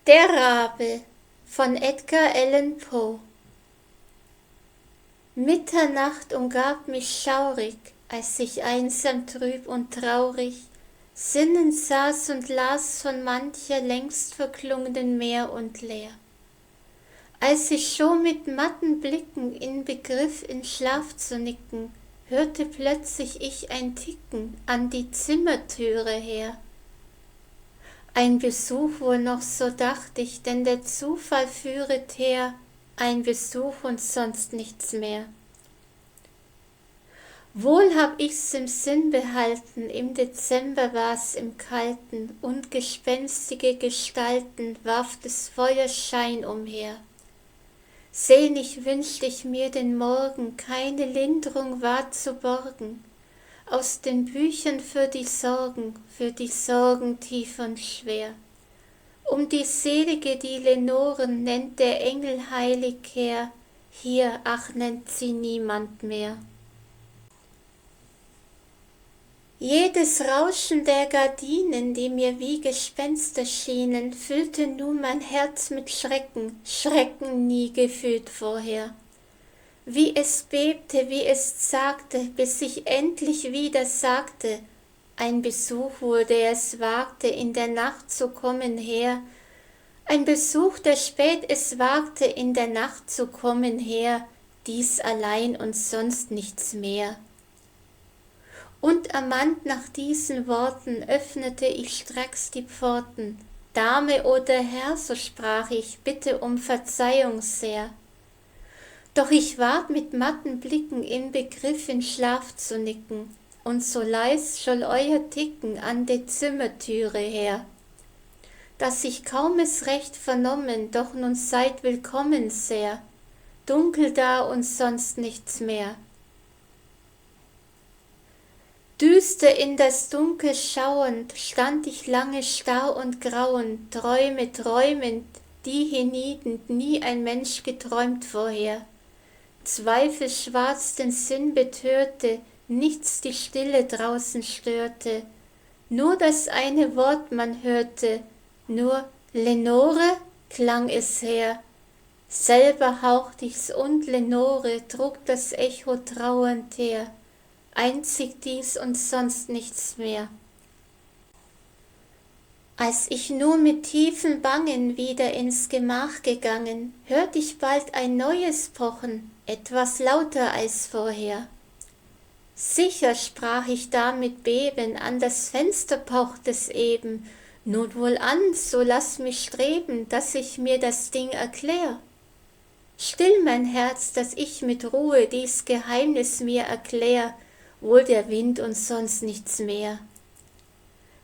Der Rabe von Edgar Allan Poe. Mitternacht umgab mich schaurig, als ich einsam trüb und traurig sinnend saß und las von mancher längst verklungenen Meer und leer. Als ich schon mit matten Blicken in Begriff in Schlaf zu nicken, hörte plötzlich ich ein Ticken an die Zimmertüre her. Ein Besuch wohl noch, so dacht ich, denn der Zufall führet her, ein Besuch und sonst nichts mehr. Wohl hab ich's im Sinn behalten, im Dezember war's im Kalten, und gespenstige Gestalten warf des Feuers Schein umher. Sehnlich wünscht ich mir den Morgen, keine Linderung war zu borgen, aus den Büchern für die Sorgen tief und schwer. Um die Selige, die Lenoren, nennt der Engel heilig her, hier, ach, nennt sie niemand mehr. Jedes Rauschen der Gardinen, die mir wie Gespenster schienen, füllte nun mein Herz mit Schrecken, Schrecken nie gefühlt vorher. Wie es bebte, wie es zagte, bis ich endlich wieder sagte, ein Besuch wohl, der es wagte, in der Nacht zu kommen her, ein Besuch, der spät es wagte, in der Nacht zu kommen her, dies allein und sonst nichts mehr. Und ermannt nach diesen Worten öffnete ich stracks die Pforten. Dame oder Herr, so sprach ich, bitte um Verzeihung sehr. Doch ich ward mit matten Blicken in Begriff in Schlaf zu nicken, und so leis scholl euer Ticken an der Zimmertüre her, dass ich kaum es recht vernommen, doch nun seid willkommen sehr, dunkel da und sonst nichts mehr. Düster in das Dunkel schauend, stand ich lange starr und grauend, Träume träumend, die hieniedend nie ein Mensch geträumt vorher. Zweifel schwarz den Sinn betörte, nichts die Stille draußen störte, nur das eine Wort man hörte, nur Lenore klang es her. Selber haucht ich's und Lenore trug das Echo trauernd her, einzig dies und sonst nichts mehr. Als ich nun mit tiefen Bangen wieder ins Gemach gegangen, hört ich bald ein neues Pochen, etwas lauter als vorher. Sicher, sprach ich da mit Beben, an das Fenster pocht es eben, nun wohl an, so lass mich streben, dass ich mir das Ding erklär. Still mein Herz, dass ich mit Ruhe dies Geheimnis mir erklär, wohl der Wind und sonst nichts mehr.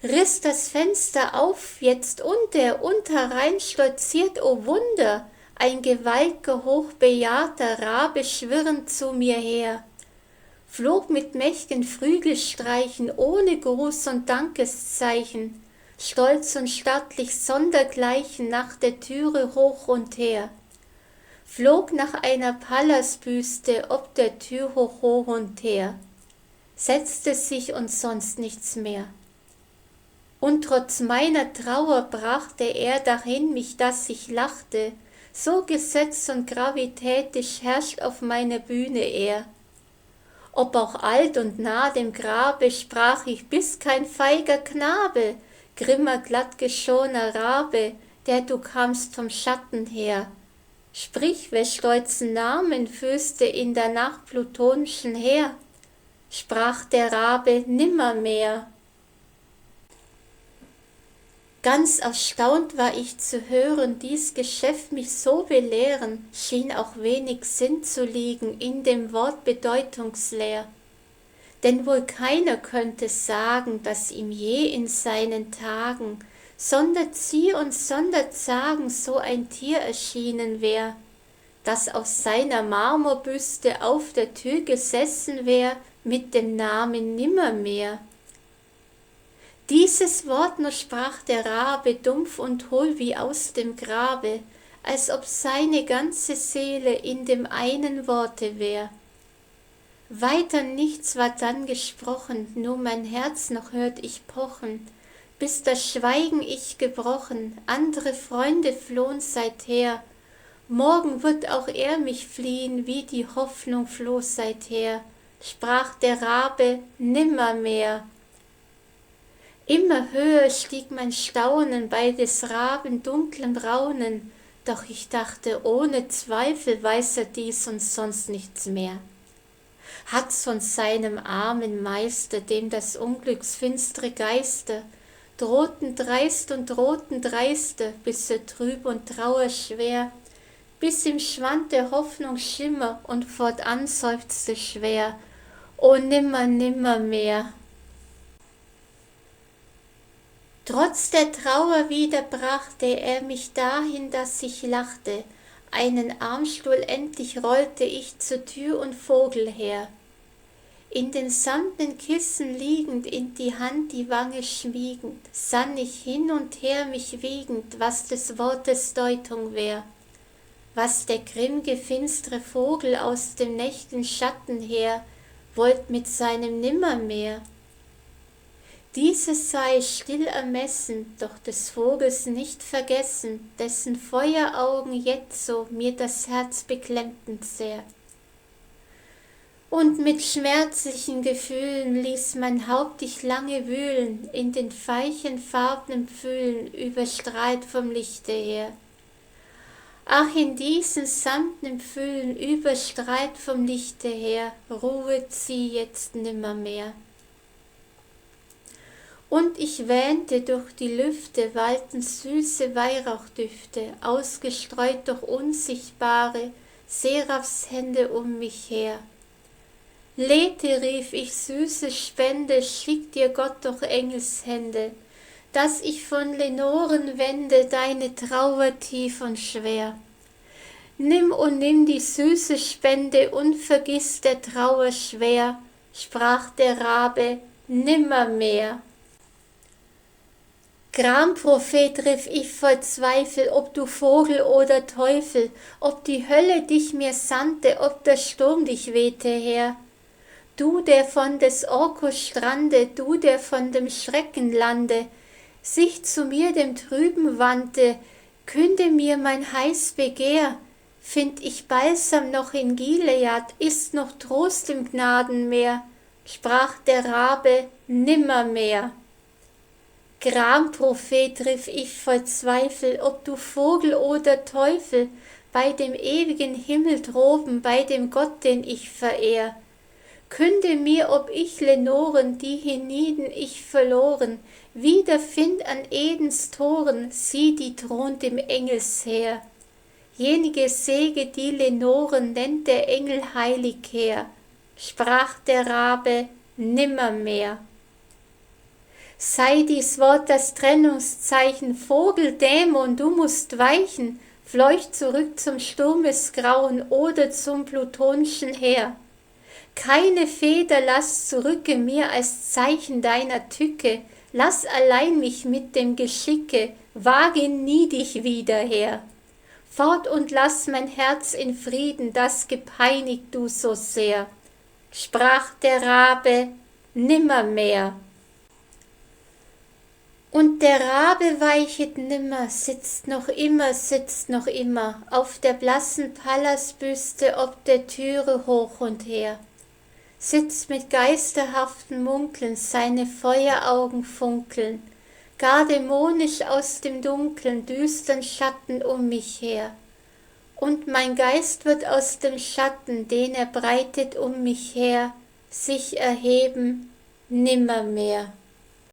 Riss das Fenster auf, jetzt und herein stolziert, o Wunder, ein gewaltger, hochbejahrter Rabe schwirrend zu mir her, flog mit mächtigen Flügelstreichen, ohne Gruß und Dankeszeichen, stolz und stattlich sondergleichen nach der Türe hoch und her, flog nach einer Pallasbüste ob der Tür hoch und her, setzte sich und sonst nichts mehr. Und trotz meiner Trauer brachte er dahin mich, dass ich lachte, so gesetz und gravitätisch herrscht auf meiner Bühne er. Ob auch alt und nah dem Grabe, sprach ich, bist kein feiger Knabe, grimmer, glattgeschorener Rabe, der du kamst vom Schatten her. Sprich, wer stolzen Namen führste in der Nacht plutonischen Heer? Sprach der Rabe, nimmermehr. Ganz erstaunt war ich zu hören, dies Geschäft mich so belehren, schien auch wenig Sinn zu liegen in dem Wort bedeutungsleer. Denn wohl keiner könnte sagen, dass ihm je in seinen Tagen Sonderzier und Sonderzagen so ein Tier erschienen wär, das auf seiner Marmorbüste auf der Tür gesessen wär mit dem Namen Nimmermehr. Dieses Wort nur sprach der Rabe, dumpf und hohl wie aus dem Grabe, als ob seine ganze Seele in dem einen Worte wär. Weiter nichts war dann gesprochen, nur mein Herz noch hört ich pochen, bis das Schweigen ich gebrochen, andere Freunde flohen seither, morgen wird auch er mich fliehen, wie die Hoffnung floh seither, sprach der Rabe nimmermehr. Immer höher stieg mein Staunen bei des Raben dunklem Raunen, doch ich dachte, ohne Zweifel weiß er dies und sonst nichts mehr. Hat's von seinem armen Meister, dem das Unglücksfinstre Geister drohten dreist und drohten dreister, bis er trüb und trauerschwer, bis ihm schwand der Hoffnung Schimmer und fortan seufzte schwer, o nimmer, nimmer mehr. Trotz der Trauer wieder brachte er mich dahin, dass ich lachte, einen Armstuhl endlich rollte ich zur Tür und Vogel her. In den samtnen Kissen liegend, in die Hand die Wange schmiegend, sann ich hin und her mich wiegend, was des Wortes Deutung wär, was der grimmge finstre Vogel aus dem Nächten Schatten her wollt mit seinem Nimmermehr. Dieses sei still ermessen, doch des Vogels nicht vergessen, dessen Feueraugen jetzo mir das Herz beklemmten sehr. Und mit schmerzlichen Gefühlen ließ mein Haupt ich lange wühlen, in den veilchenfarbnen Pfühlen, überstrahlt vom Lichte her. Ach, in diesen samtnen Pfühlen, überstrahlt vom Lichte her, ruhet sie jetzt nimmermehr. Und ich wähnte, durch die Lüfte wallten süße Weihrauchdüfte, ausgestreut durch unsichtbare Seraphs Hände um mich her. Lethe, rief ich, süße Spende, schickt dir Gott durch Engelshände, dass ich von Lenoren wende deine Trauer tief und schwer. Nimm, o nimm die süße Spende und vergiss der Trauer schwer, sprach der Rabe nimmermehr. Gramprophet, rief ich voll Zweifel, ob du Vogel oder Teufel, ob die Hölle dich mir sandte, ob der Sturm dich wehte her. Du, der von des Orkus Strande, du, der von dem Schreckenlande sich zu mir dem Trüben wandte, künde mir mein heiß Begehr, find ich Balsam noch in Gilead, ist noch Trost im Gnadenmeer, sprach der Rabe nimmermehr. Gramprophet, rief ich voll Zweifel, ob du Vogel oder Teufel, bei dem ewigen Himmel droben, bei dem Gott, den ich verehr. Künde mir, ob ich Lenoren, die hienieden ich verloren, wieder find an Edens Toren, sie, die thront im Engelsheer. Jenige Säge, die Lenoren, nennt der Engel heilig her, sprach der Rabe nimmermehr. Sei dies Wort das Trennungszeichen, Vogel, Dämon, du musst weichen, fleucht zurück zum Sturmesgrauen oder zum plutonischen Heer. Keine Feder lass zurücke mir als Zeichen deiner Tücke, lass allein mich mit dem Geschicke, wage nie dich wieder her. Fort und lass mein Herz in Frieden, das gepeinigt du so sehr, sprach der Rabe nimmermehr. Und der Rabe weichet nimmer, sitzt noch immer, auf der blassen Pallasbüste ob der Türe hoch und her. Sitzt mit geisterhaften Munkeln, seine Feueraugen funkeln, gar dämonisch aus dem Dunkeln, düstern Schatten um mich her. Und mein Geist wird aus dem Schatten, den er breitet um mich her, sich erheben nimmermehr.